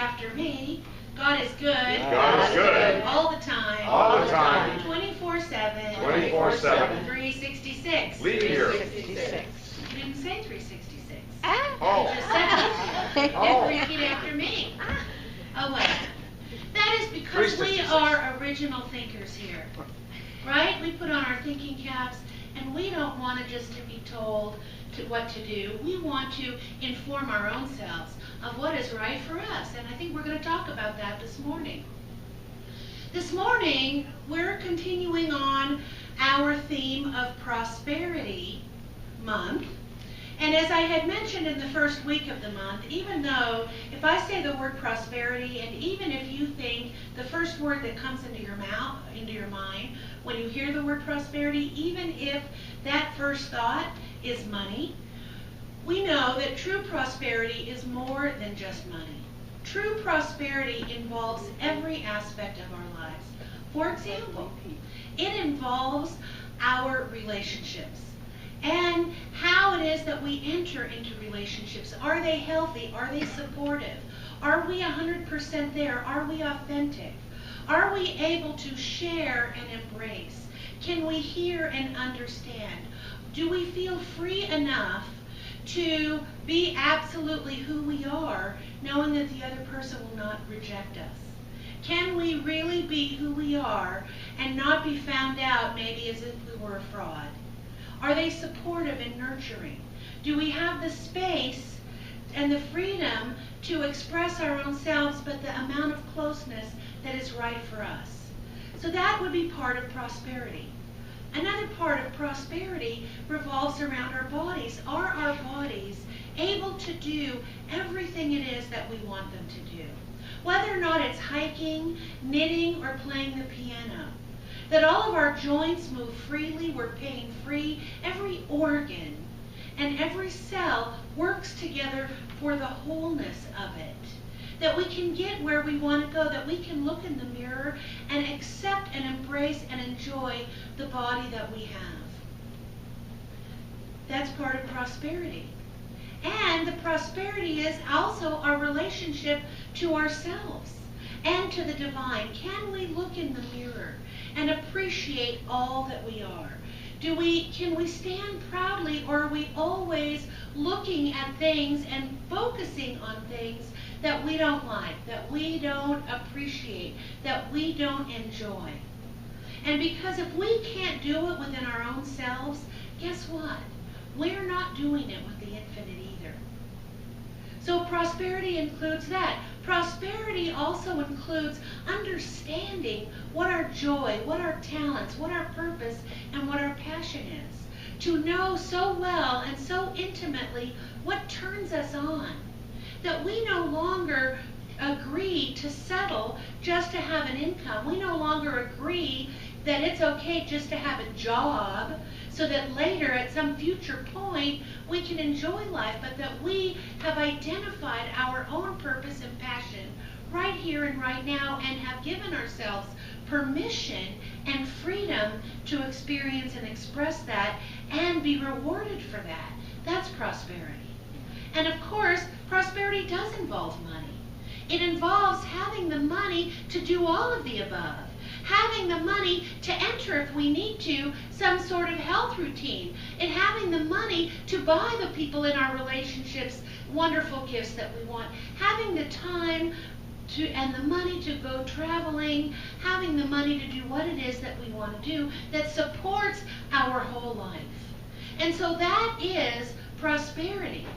after me. God is good. God is good. All the time. All the time. 24/7. 24/7. 366. Leave here. 66. You didn't say 366. Oh. You just said it. Oh. Repeat after me. Oh, well. That is because we are original thinkers here. Right? We put on our thinking caps, and we don't want to just to be told what to do. We want to inform our own selves of what is right for us. And I think we're going to talk about that this morning. This morning, we're continuing on our theme of Prosperity Month. And as I had mentioned in the first week of the month, even though if I say the word prosperity, and even if you think the first word that comes into your mouth, into your mind, when you hear the word prosperity, even if that first thought is money, we know that true prosperity is more than just money. True prosperity involves every aspect of our lives. For example, it involves our relationships and how it is that we enter into relationships. Are they healthy? Are they supportive? Are we 100% there? Are we authentic? Are we able to share and embrace? Can we hear and understand? Do we feel free enough to be absolutely who we are, knowing that the other person will not reject us? Can we really be who we are and not be found out maybe as if we were a fraud? Are they supportive and nurturing? Do we have the space and the freedom to express our own selves, but the amount of closeness that is right for us? So that would be part of prosperity. Another part of prosperity revolves around our bodies. Are our bodies able to do everything it is that we want them to do? Whether or not it's hiking, knitting, or playing the piano. That all of our joints move freely, we're pain-free, every organ and every cell works together for the wholeness of it. That we can get where we want to go, that we can look in the mirror and accept and embrace and enjoy the body that we have. That's part of prosperity. And the prosperity is also our relationship to ourselves and to the divine. Can we look in the mirror and appreciate all that we are? Can we stand proudly, or are we always looking at things and focusing on things that we don't like, that we don't appreciate, that we don't enjoy? And because if we can't do it within our own selves, guess what? We're not doing it with the infinite either. So prosperity includes that. Prosperity also includes understanding what our joy, what our talents, what our purpose, and what our passion is. To know so well and so intimately what turns us on. That we no longer agree to settle just to have an income. We no longer agree that it's okay just to have a job so that later at some future point we can enjoy life, but that we have identified our own purpose and passion right here and right now and have given ourselves permission and freedom to experience and express that and be rewarded for that. That's prosperity. And of course, prosperity does involve money. It involves having the money to do all of the above. Having the money to enter, if we need to, some sort of health routine. And having the money to buy the people in our relationships wonderful gifts that we want. Having the time and the money to go traveling. Having the money to do what it is that we want to do that supports our whole life. And so that is prosperity.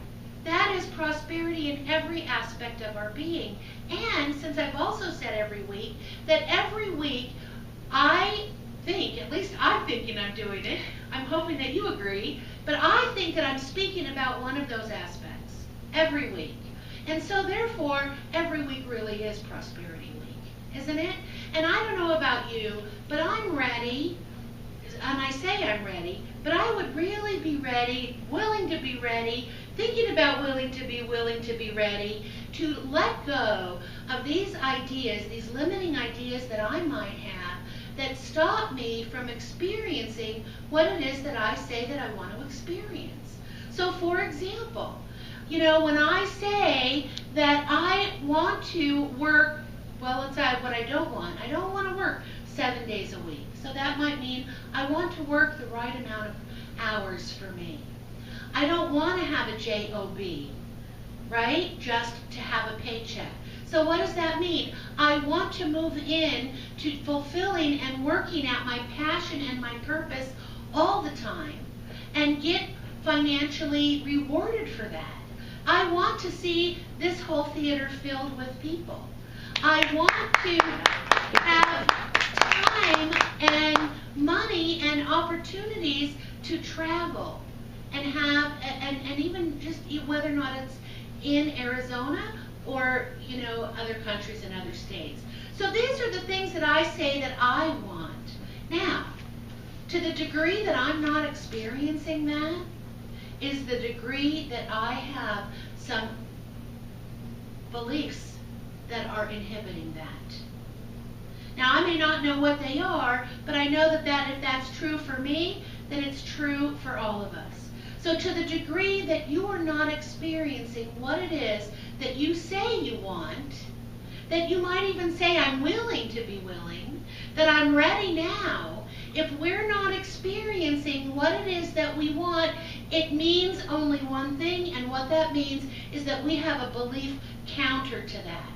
That is prosperity in every aspect of our being. And since I've also said every week, that every week I think, at least I'm thinking I'm doing it, I'm hoping that you agree, but I think that I'm speaking about one of those aspects every week. And so therefore, every week really is Prosperity Week, isn't it? And I don't know about you, but I'm ready, and I say I'm ready, but I would really be ready, willing to be ready, thinking about willing to be ready to let go of these ideas, these limiting ideas that I might have that stop me from experiencing what it is that I say that I want to experience. So for example, when I say that I want to work, well, let's say what I don't want. I don't want to work 7 days a week. So that might mean I want to work the right amount of hours for me. I don't want to have a job, right? Just to have a paycheck. So what does that mean? I want to move in to fulfilling and working at my passion and my purpose all the time and get financially rewarded for that. I want to see this whole theater filled with people. I want to have time and money and opportunities to travel and have, and even just whether or not it's in Arizona or, you know, other countries and other states. So these are the things that I say that I want. Now, to the degree that I'm not experiencing that is the degree that I have some beliefs that are inhibiting that. Now, I may not know what they are, but I know that if that's true for me, then it's true for all of us. So to the degree that you are not experiencing what it is that you say you want, that you might even say, I'm willing to be willing, that I'm ready now, if we're not experiencing what it is that we want, it means only one thing, and what that means is that we have a belief counter to that.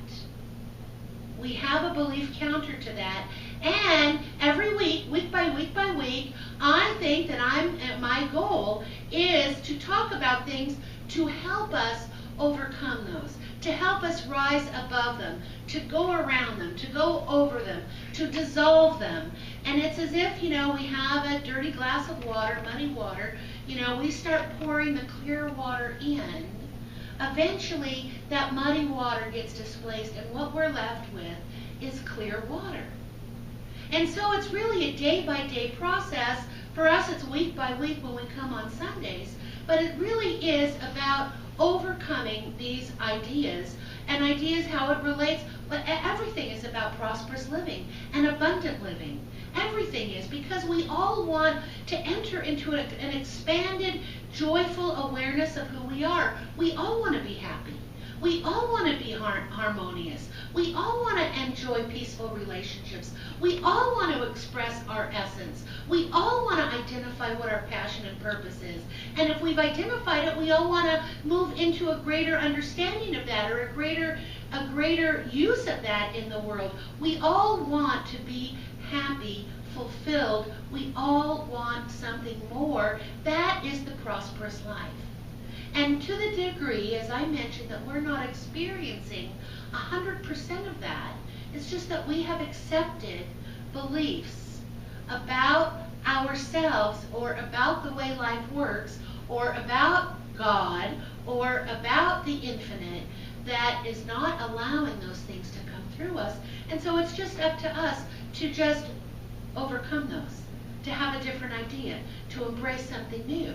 We have a belief counter to that, and every week, week by week by week, I think that my goal is to talk about things to help us overcome those, to help us rise above them, to go around them, to go over them, to dissolve them. And it's as if, you know, we have a dirty glass of water, muddy water, you know, we start pouring the clear water in. Eventually, that muddy water gets displaced, and what we're left with is clear water. And so it's really a day-by-day process. For us, it's week by week when we come on Sundays, but it really is about overcoming these ideas, and ideas how it relates. But everything is about prosperous living and abundant living. Everything is, because we all want to enter into an expanded, joyful awareness of who we are. We all want to be happy. We all want to be harmonious. We all want to enjoy peaceful relationships. We all want to express our essence. We all want to identify what our passion and purpose is. And if we've identified it, we all want to move into a greater understanding of that, or a greater use of that in the world. We all want to be happy, fulfilled. We all want something more. That is the prosperous life. And to the degree, as I mentioned, that we're not experiencing 100% of that, it's just that we have accepted beliefs about ourselves, or about the way life works, or about God, or about the infinite, that is not allowing those things to come through us. And so it's just up to us to just overcome those, to have a different idea, to embrace something new.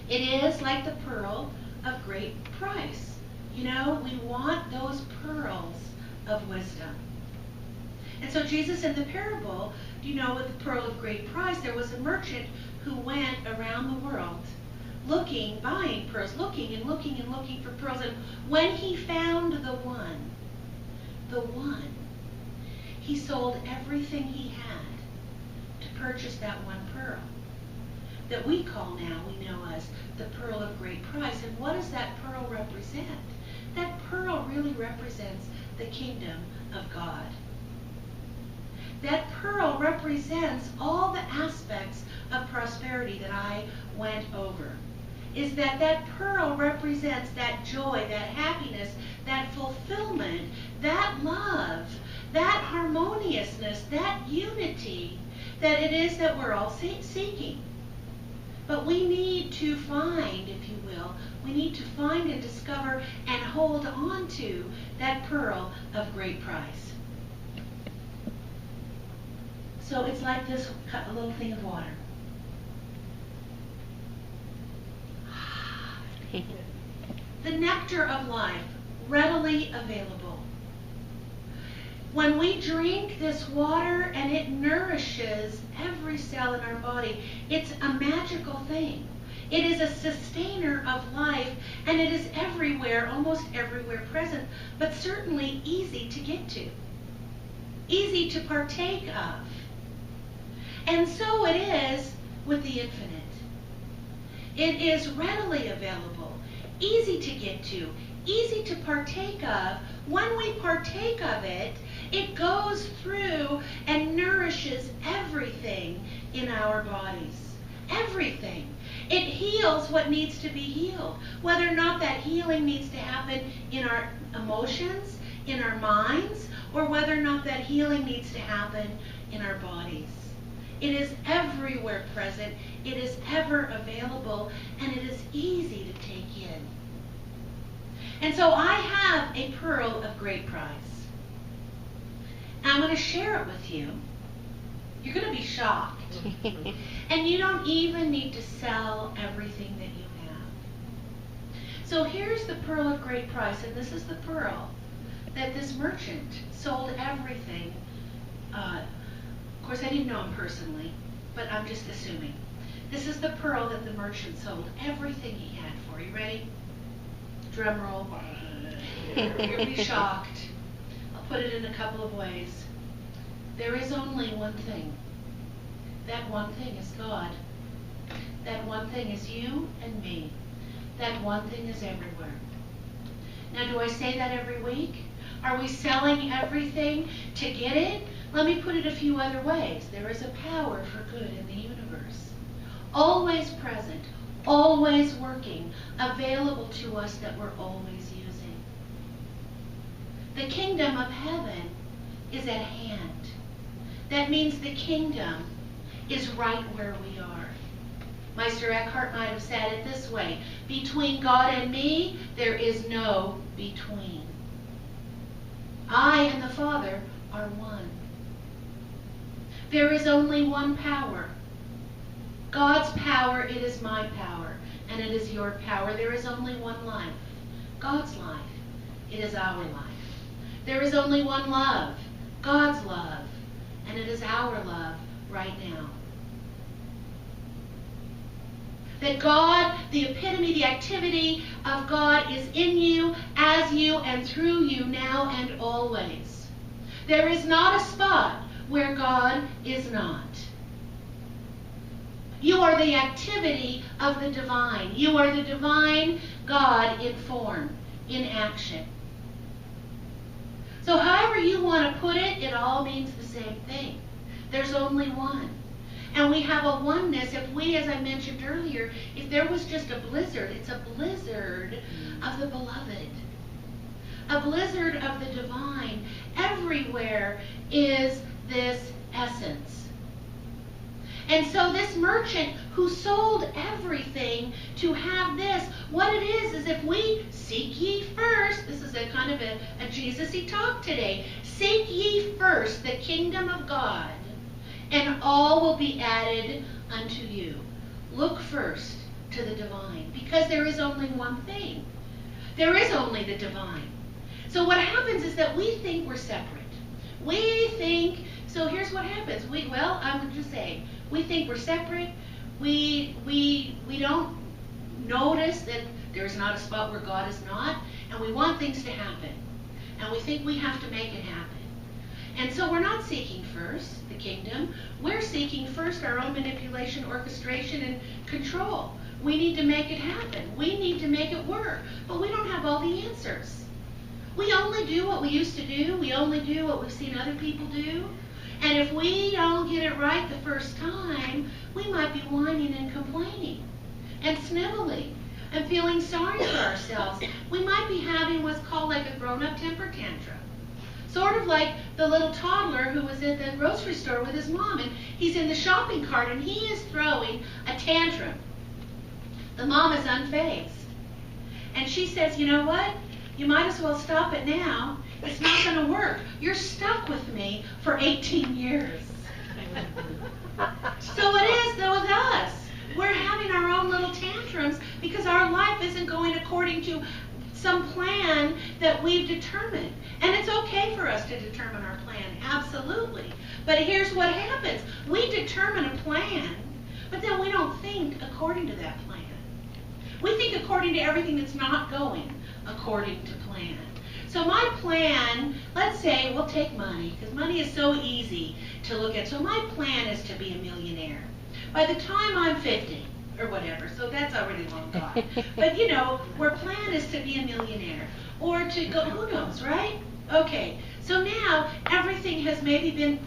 It is like the pearl of great price. You know, we want those pearls of wisdom. And so Jesus, in the parable, you know, with the pearl of great price, there was a merchant who went around the world looking, buying pearls, looking and looking and looking for pearls. And when he found the one, he sold everything he had to purchase that one pearl that we call now, we know as the pearl of great price. And what does that pearl represent? That pearl really represents the kingdom of God. That pearl represents all the aspects of prosperity that I went over. Is that pearl represents that joy, that happiness, that fulfillment, that love, that harmoniousness, that unity that it is that we're all seeking. But we need to find, if you will, we need to find and discover and hold on to that pearl of great price. So it's like this, a little thing of water. The nectar of life, readily available. When we drink this water and it nourishes every cell in our body, it's a magical thing. It is a sustainer of life, and it is everywhere, almost everywhere present, but certainly easy to get to, easy to partake of. And so it is with the infinite. It is readily available, easy to get to, easy to partake of. When we partake of it, it goes through and nourishes everything in our bodies. Everything. It heals what needs to be healed. Whether or not that healing needs to happen in our emotions, in our minds, or whether or not that healing needs to happen in our bodies. It is everywhere present. It is ever available, and it is easy to take in. And so I have a pearl of great price. I'm going to share it with you. You're going to be shocked. And you don't even need to sell everything that you have. So here's the pearl of great price, and this is the pearl that this merchant sold everything. Of course, I didn't know him personally, but I'm just assuming. This is the pearl that the merchant sold everything he had for. You ready? Drum roll. You're going to be shocked. I'll put it in a couple of ways. There is only one thing. That one thing is God. That one thing is you and me. That one thing is everywhere. Now, do I say that every week? Are we selling everything to get it? Let me put it a few other ways. There is a power for good in the universe. Always present, always working, available to us that we're always using. The kingdom of heaven is at hand. That means the kingdom is right where we are. Meister Eckhart might have said it this way: between God and me, there is no between. I and the Father are one. There is only one power. God's power, it is my power, and it is your power. There is only one life. God's life. It is our life. There is only one love. God's love. And it is our love right now. That God, the epitome, the activity of God is in you, as you, and through you now and always. There is not a spot where God is not. You are the activity of the divine. You are the divine God in form, in action. So however you want to put it, it all means the same thing. There's only one. And we have a oneness. If we, as I mentioned earlier, if there was just a blizzard, it's a blizzard of the beloved. A blizzard of the divine. Everywhere is this essence. And so this merchant who sold everything to have this, what it is if we seek ye first, this is a kind of a Jesus-y talk today, seek ye first the kingdom of God, and all will be added unto you. Look first to the divine, because there is only one thing. There is only the divine. So what happens is that we think we're separate. We think, so here's what happens. I would just say, we think we're separate. We don't notice that there's not a spot where God is not, and we want things to happen. And we think we have to make it happen. And so we're not seeking first the kingdom. We're seeking first our own manipulation, orchestration, and control. We need to make it happen. We need to make it work. But we don't have all the answers. We only do what we used to do. We only do what we've seen other people do. And if we don't get it right the first time, we might be whining and complaining and sniveling and feeling sorry for ourselves. We might be having what's called like a grown-up temper tantrum. Sort of like the little toddler who was at the grocery store with his mom, and he's in the shopping cart and he is throwing a tantrum. The mom is unfazed. And she says, you know what? You might as well stop it now. It's not going to work. You're stuck with me for 18 years. So it is though with us. We're having our own little tantrums because our life isn't going according to some plan that we've determined. And it's okay for us to determine our plan, absolutely. But here's what happens. We determine a plan, but then we don't think according to that plan. We think according to everything that's not going according to plan. So my plan, let's say, we'll take money, because money is so easy to look at. So my plan is to be a millionaire. By the time I'm 50, or whatever, so that's already long gone. But you know, our plan is to be a millionaire, or to go, who knows, right? Okay, so now everything has maybe been,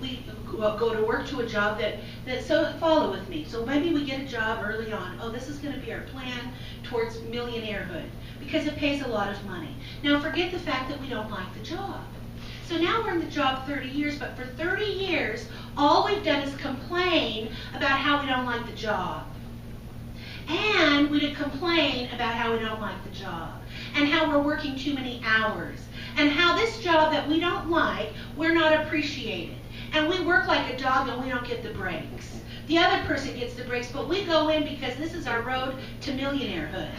we go to work to a job so follow with me. So maybe we get a job early on. Oh, this is going to be our plan towards millionairehood, because it pays a lot of money. Now forget the fact that we don't like the job. So now we're in the job 30 years, but for 30 years, all we've done is complain about how we don't like the job. And we complain about how we don't like the job, and how we're working too many hours, and how this job that we don't like, we're not appreciated. And we work like a dog and we don't get the breaks. The other person gets the breaks, but we go in because this is our road to millionairehood.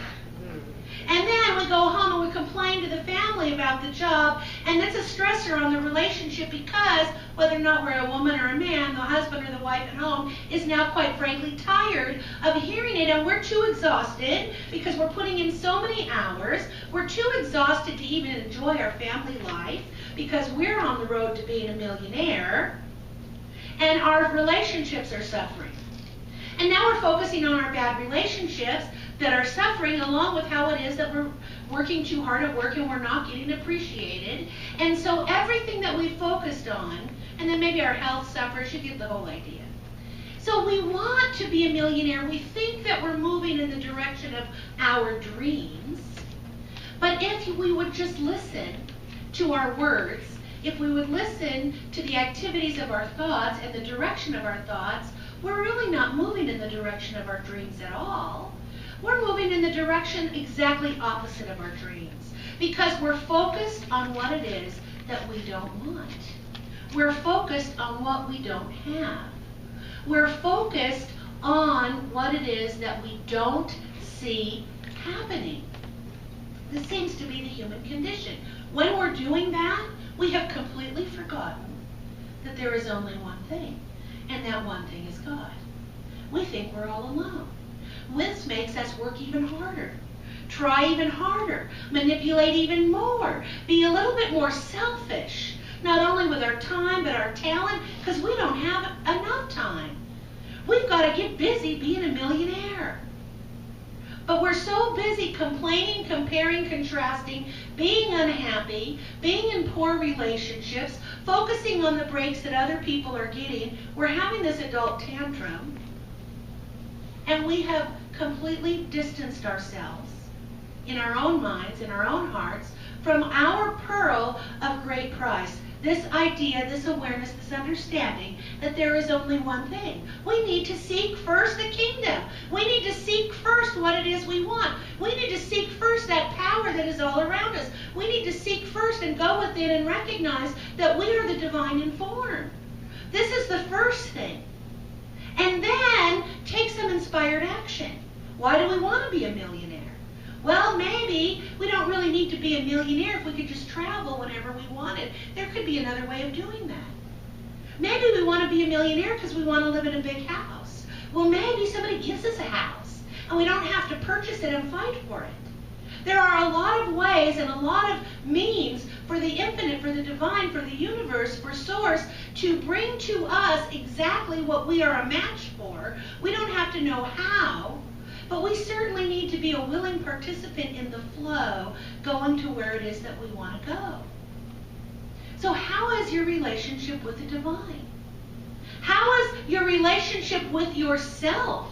And then we go home and we complain to the family about the job, and it's a stressor on the relationship, because whether or not we're a woman or a man, the husband or the wife at home is now quite frankly tired of hearing it, and we're too exhausted because we're putting in so many hours. We're too exhausted to even enjoy our family life because we're on the road to being a millionaire, and our relationships are suffering. And now we're focusing on our bad relationships that are suffering, along with how it is that we're working too hard at work and we're not getting appreciated. And so everything that we focused on, and then maybe our health suffers, you get the whole idea. So we want to be a millionaire. We think that we're moving in the direction of our dreams. But if we would just listen to our words, if we would listen to the activities of our thoughts and the direction of our thoughts, we're really not moving in the direction of our dreams at all. We're moving in the direction exactly opposite of our dreams, because we're focused on what it is that we don't want. We're focused on what we don't have. We're focused on what it is that we don't see happening. This seems to be the human condition. When we're doing that, we have completely forgotten that there is only one thing, and that one thing is God. We think we're all alone. This makes us work even harder, try even harder, manipulate even more, be a little bit more selfish, not only with our time but our talent, because we don't have enough time. We've got to get busy being a millionaire. But we're so busy complaining, comparing, contrasting, being unhappy, being in poor relationships, focusing on the breaks that other people are getting. We're having this adult tantrum, and we have completely distanced ourselves in our own minds, in our own hearts, from our pearl of great price. This idea, this awareness, this understanding that there is only one thing. We need to seek first the kingdom. We need to seek first what it is we want. We need to seek first that power that is all around us. We need to seek first and go within and recognize that we are the divine in form. This is the first thing. And then take some inspired action. Why do we want to be a millionaire? Well, maybe we don't really need to be a millionaire if we could just travel whenever we wanted. There could be another way of doing that. Maybe we want to be a millionaire because we want to live in a big house. Well, maybe somebody gives us a house and we don't have to purchase it and fight for it. There are a lot of ways and a lot of means for the infinite, for the divine, for the universe, for source to bring to us exactly what we are a match for. We don't have to know how, but we certainly need to be a willing participant in the flow, going to where it is that we want to go. So how is your relationship with the divine? How is your relationship with yourself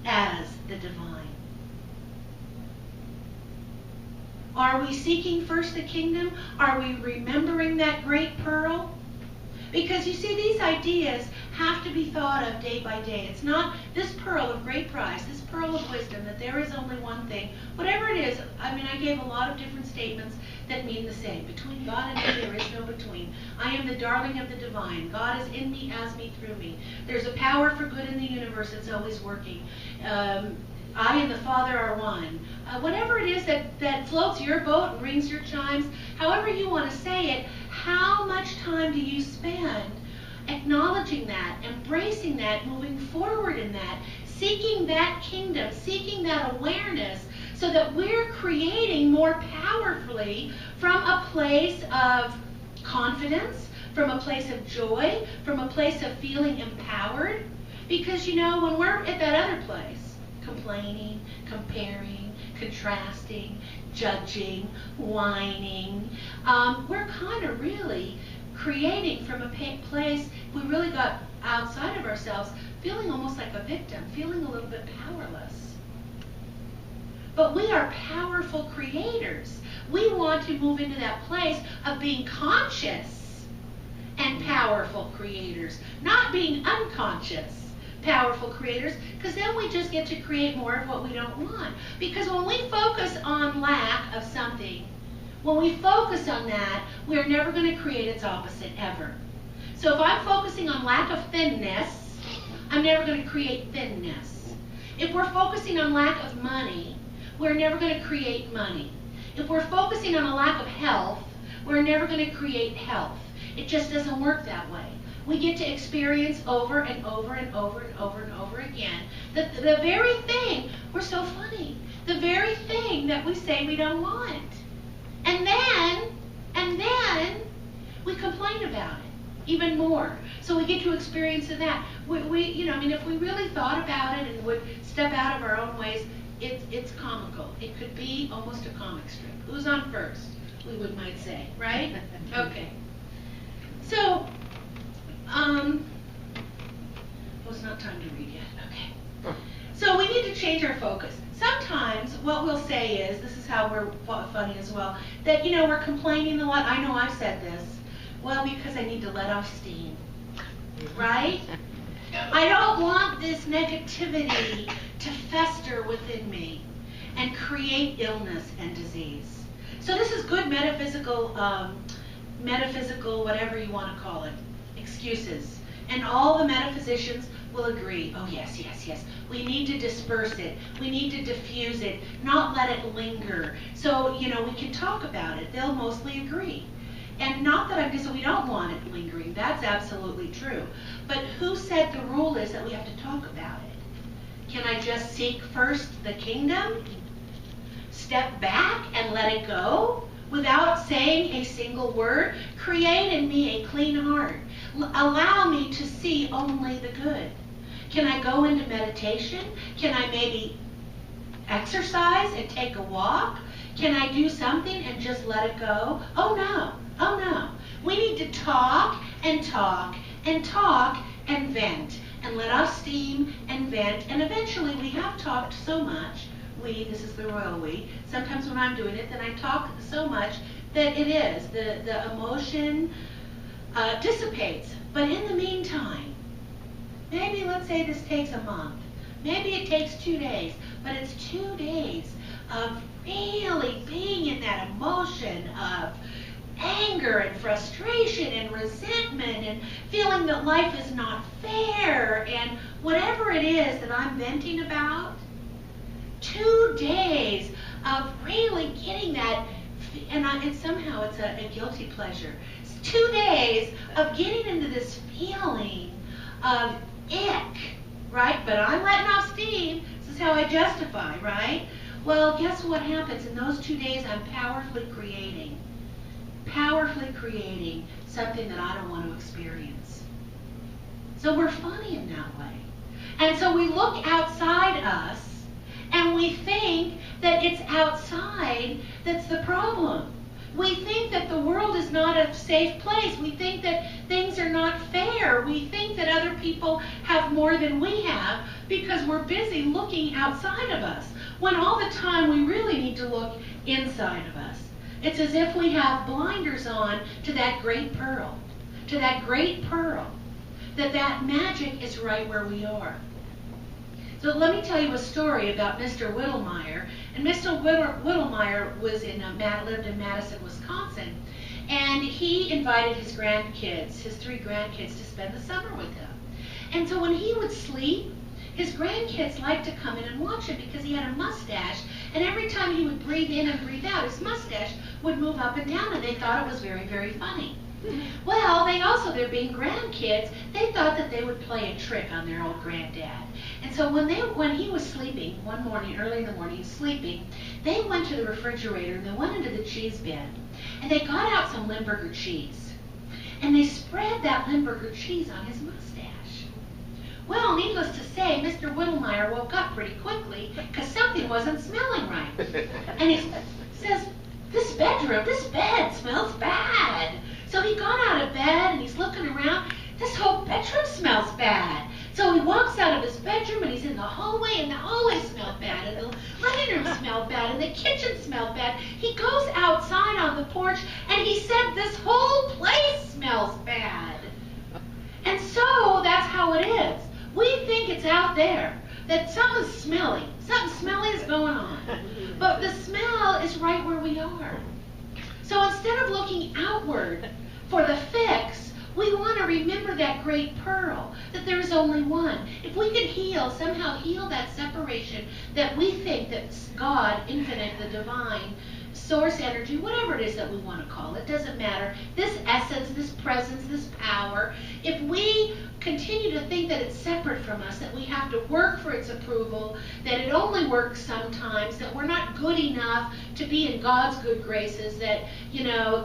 as the divine? Are we seeking first the kingdom? Are we remembering that great pearl? Because you see, these ideas have to be thought of day by day. It's not this pearl of great price, this pearl of wisdom, that there is only one thing. Whatever it is, I mean, I gave a lot of different statements that mean the same. Between God and me, there is no between. I am the darling of the divine. God is in me, as me, through me. There's a power for good in the universe that's always working. I and the Father are one. Whatever it is that floats your boat and rings your chimes, however you want to say it, how much time do you spend acknowledging that, embracing that, moving forward in that, seeking that kingdom, seeking that awareness, so that we're creating more powerfully from a place of confidence, from a place of joy, from a place of feeling empowered. Because, you know, when we're at that other place, complaining, comparing, contrasting, judging, whining, we're kind of really creating from a place we really got outside of ourselves, feeling almost like a victim, feeling a little bit powerless. But we are powerful creators. We want to move into that place of being conscious and powerful creators, not being unconscious powerful creators, because then we just get to create more of what we don't want. Because when we focus on lack of something, when we focus on that, we're never going to create its opposite ever. So if I'm focusing on lack of thinness, I'm never going to create thinness. If we're focusing on lack of money, we're never going to create money. If we're focusing on a lack of health, we're never going to create health. It just doesn't work that way. We get to experience over and over and over and over and over again the very thing, we're so funny, the very thing that we say we don't want. And then we complain about it even more. So we get to experience that. You know, I mean, if we really thought about it and would step out of our own ways, it's comical. It cocould be almost a comic strip. Who's on first? We might say, right? Okay. So, well, it's not time to read yet. Okay. So we need to change our focus. Sometimes what we'll say is, this is how we're funny as well, that, you know, we're complaining a lot. I know I've said this. Well, because I need to let off steam, right? I don't want this negativity to fester within me and create illness and disease. So this is good metaphysical, whatever you want to call it, excuses. And all the metaphysicians will agree, oh yes, yes, yes, we need to disperse it, we need to diffuse it, not let it linger. So, you know, we can talk about it. They'll mostly agree. And not that I'm just, we don't want it lingering, that's absolutely true. But who said the rule is that we have to talk about it? Can I just seek first the kingdom? Step back and let it go without saying a single word? Create in me a clean heart. Allow me to see only the good. Can I go into meditation? Can I maybe exercise and take a walk? Can I do something and just let it go? Oh no, oh no. We need to talk and talk and talk and vent and let off steam and vent. And eventually we have talked so much, this is the royal we, sometimes when I'm doing it, then I talk so much that it is, the emotion dissipates. But in the meantime, maybe let's say this takes a month. Maybe it takes 2 days, but it's 2 days of really being in that emotion of anger and frustration and resentment and feeling that life is not fair and whatever it is that I'm venting about. 2 days of really getting that, and somehow it's a guilty pleasure. 2 days of getting into this feeling of ick, right? But I'm letting off steam. This is how I justify, right? Well, guess what happens? In those 2 days, I'm powerfully creating something that I don't want to experience. So we're funny in that way. And so we look outside us and we think that it's outside that's the problem. We think that the world is not a safe place. We think that things are not fair. We think that other people have more than we have because we're busy looking outside of us, when all the time we really need to look inside of us. It's as if we have blinders on to that great pearl, that magic is right where we are. So let me tell you a story about Mr. Whittlemeyer. And Mr. Whittlemeyer was lived in Madison, Wisconsin. And he invited his grandkids, his 3 grandkids, to spend the summer with him. And so when he would sleep, his grandkids liked to come in and watch him because he had a mustache. And every time he would breathe in and breathe out, his mustache would move up and down, and they thought it was very, very funny. Well, they're being grandkids, they thought that they would play a trick on their old granddad. And so when he was sleeping, one morning, early in the morning, he's sleeping, they went to the refrigerator and they went into the cheese bin. And they got out some Limburger cheese. And they spread that Limburger cheese on his mustache. Well, needless to say, Mr. Whittlemeyer woke up pretty quickly because something wasn't smelling right. And he says, this bed smells bad. So he got out of bed and he's looking around. This whole bedroom smells bad. So he walks out of his bedroom and he's in the hallway, and the hallway smelled bad, and the living room smelled bad, and the kitchen smelled bad. He goes outside on the porch and he said, this whole place smells bad. And so that's how it is. We think it's out there, that something's smelly. Something smelly is going on. But the smell is right where we are. So instead of looking outward for the fix, we want to remember that great pearl, that there is only one. If we could somehow heal that separation that we think that God, infinite, the divine, source energy, whatever it is that we want to call it, doesn't matter, this essence, this presence, this power, if we continue to think that it's separate from us, that we have to work for its approval, that it only works sometimes, that we're not good enough to be in God's good graces, that,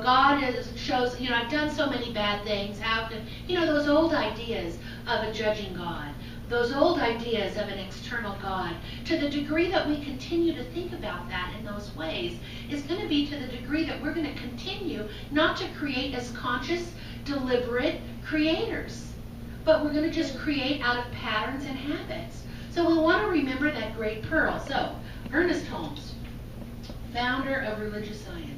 God shows, I've done so many bad things, how to, those old ideas of a judging God, those old ideas of an external God, to the degree that we continue to think about that in those ways, is going to be to the degree that we're going to continue not to create as conscious, deliberate creators, but we're going to just create out of patterns and habits. So we want to remember that great pearl. So, Ernest Holmes, founder of religious science.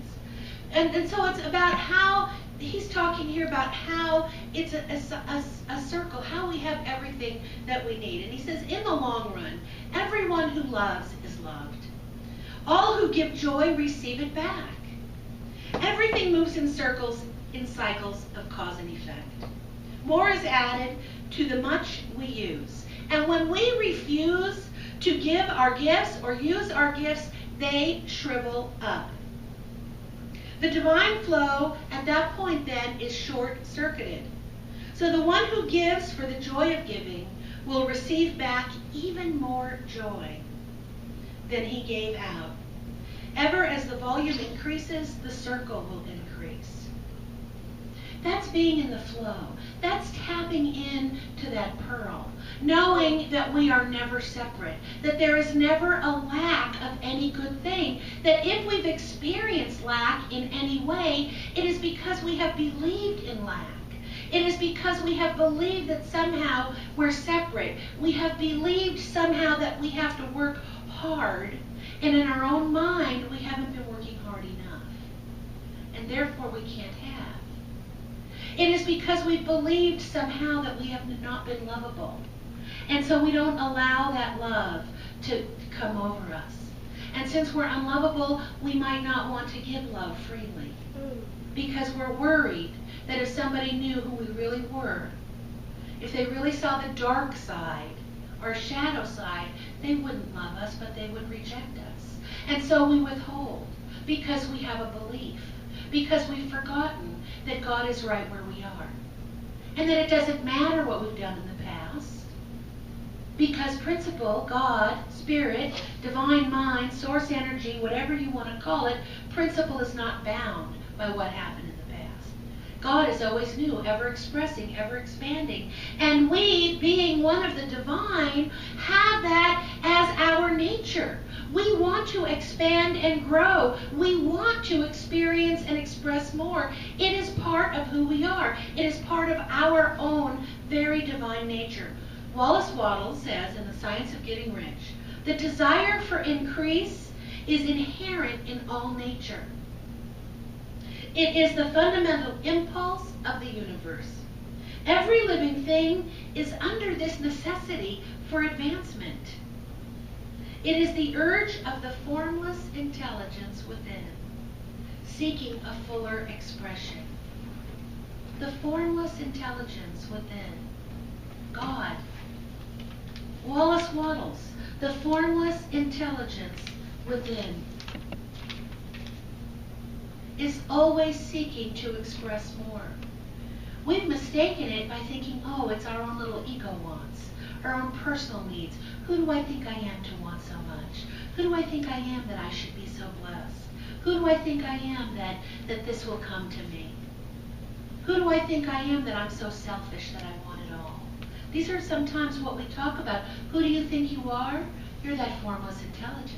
And so it's about how, he's talking here about how it's a circle, how we have everything that we need. And he says, in the long run, everyone who loves is loved. All who give joy receive it back. Everything moves in circles, in cycles of cause and effect. More is added to the much we use. And when we refuse to give our gifts or use our gifts, they shrivel up. The divine flow at that point then is short-circuited. So the one who gives for the joy of giving will receive back even more joy than he gave out. Ever as the volume increases, the circle will increase. That's being in the flow. That's tapping into that pearl. Knowing that we are never separate. That there is never a lack of any good thing. That if we've experienced lack in any way, it is because we have believed in lack. It is because we have believed that somehow we're separate. We have believed somehow that we have to work hard. And in our own mind, we haven't been working hard enough. And therefore we can't have. It is because we've believed somehow that we have not been lovable. And so we don't allow that love to come over us. And since we're unlovable, we might not want to give love freely. Because we're worried that if somebody knew who we really were, if they really saw the dark side or shadow side, they wouldn't love us, but they would reject us. And so we withhold because we have a belief. Because we've forgotten that God is right where we are. And that it doesn't matter what we've done in the past. Because principle, God, spirit, divine mind, source energy, whatever you want to call it, principle is not bound by what happened in the past. God is always new, ever expressing, ever expanding. And we, being one of the divine, have that as our nature. We want to expand and grow. We want to experience and express more. It is part of who we are. It is part of our own very divine nature. Wallace Wattles says in The Science of Getting Rich, the desire for increase is inherent in all nature. It is the fundamental impulse of the universe. Every living thing is under this necessity for advancement. It is the urge of the formless intelligence within, seeking a fuller expression. The formless intelligence within. God. Wallace Wattles, the formless intelligence within, is always seeking to express more. we've mistaken it by thinking, oh, it's our own little ego wants, our own personal needs. Who do I think I am to want so much? Who do I think I am that I should be so blessed? Who do I think I am that this will come to me? Who do I think I am that I'm so selfish that I want it all? These are sometimes what we talk about. Who do you think you are? You're that formless intelligence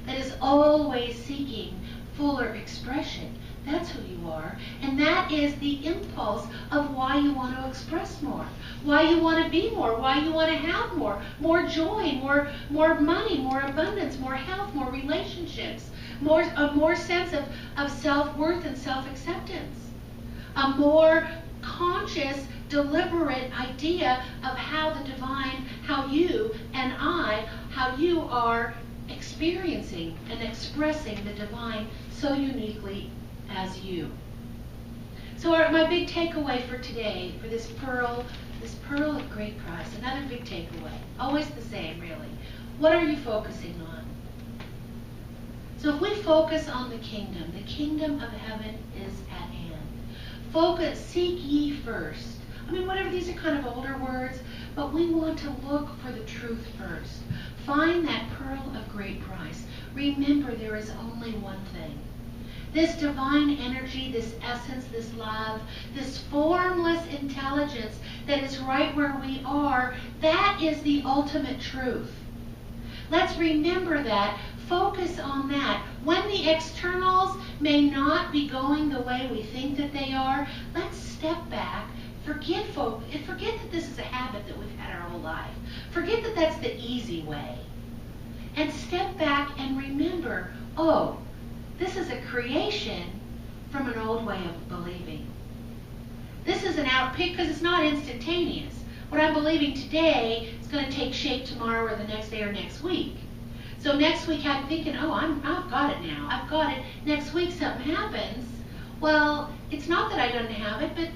that is always seeking fuller expression. That's who you are. And that is the impulse of why you want to express more, why you want to be more, why you want to have more joy, more money, more abundance, more health, more relationships, a more sense of self-worth and self-acceptance, a more conscious, deliberate idea of how the divine, how you and I, how you are experiencing and expressing the divine so uniquely as you. So my big takeaway for today, for this pearl of great price, another big takeaway, always the same really. What are you focusing on? So if we focus on the kingdom of heaven is at hand. Focus, seek ye first. I mean, whatever, these are kind of older words, but we want to look for the truth first. Find that pearl of great price. Remember, there is only one thing. This divine energy, this essence, this love, this formless intelligence that is right where we are, that is the ultimate truth. Let's remember that. Focus on that. When the externals may not be going the way we think that they are, let's step back. Forget that this is a habit that we've had our whole life. Forget that that's the easy way. And step back and remember, oh, this is a creation from an old way of believing. This is an outpick because it's not instantaneous. What I'm believing today is going to take shape tomorrow or the next day or next week. So next week I'm thinking, oh, I've got it now. I've got it. Next week something happens. Well, it's not that I don't have it, but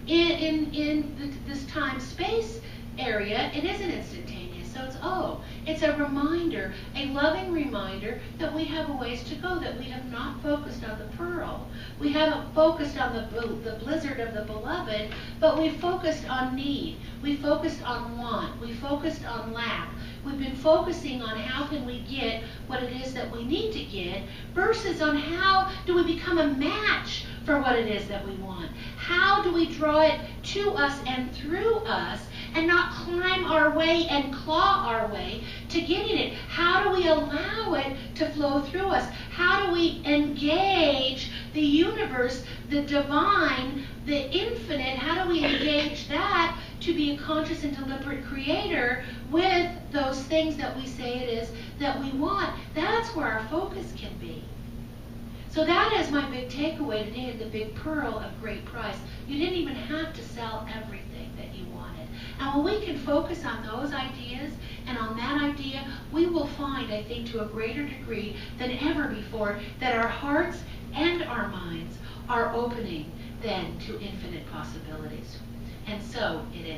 in this time-space area, it isn't instantaneous. So it's a reminder, a loving reminder that we have a ways to go, that we have not focused on the pearl. We haven't focused on the blizzard of the beloved, but we focused on need. We focused on want. We focused on lack. We've been focusing on how can we get what it is that we need to get versus on how do we become a match for what it is that we want. How do we draw it to us and through us and not climb our way and claw our way to getting it? How do we allow it to flow through us? How do we engage the universe, the divine, the infinite? How do we engage that to be a conscious and deliberate creator with those things that we say it is that we want? That's where our focus can be. So that is my big takeaway today, the big pearl of great price. You didn't even have to sell everything that you wanted. And when we can focus on those ideas and on that idea, we will find, I think, to a greater degree than ever before, that our hearts and our minds are opening then to infinite possibilities. And so it